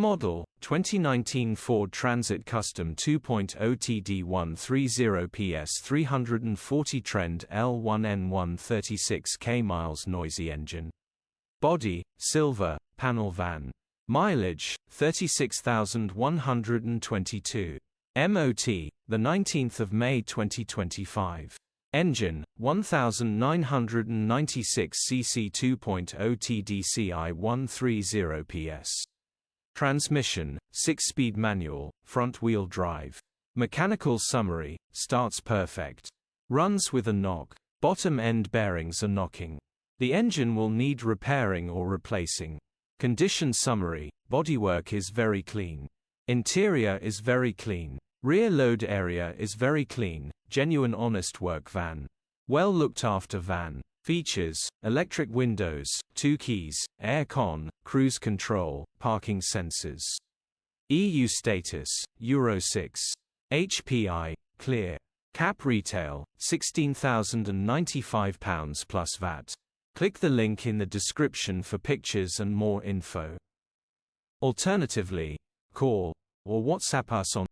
Model, 2019 Ford Transit Custom 2.0TD 130PS 340 Trend L1N136K miles noisy engine. Body, silver, panel van. Mileage, 36,122. MOT, the 19th of May 2025. Engine, 1996cc 2.0 TDCI 130 PS. Transmission, 6-speed manual, front-wheel drive. Mechanical summary, starts perfect. Runs with a knock. Bottom end bearings are knocking. The engine will need repairing or replacing. Condition summary, bodywork is very clean. Interior is very clean. Rear load area is very clean, genuine honest work van. Well looked after van. Features, electric windows, 2 keys, air con, cruise control, parking sensors. EU status, Euro 6. HPI, clear. Cap retail, £16,095 plus VAT. Click the link in the description for pictures and more info. Alternatively, call or WhatsApp us on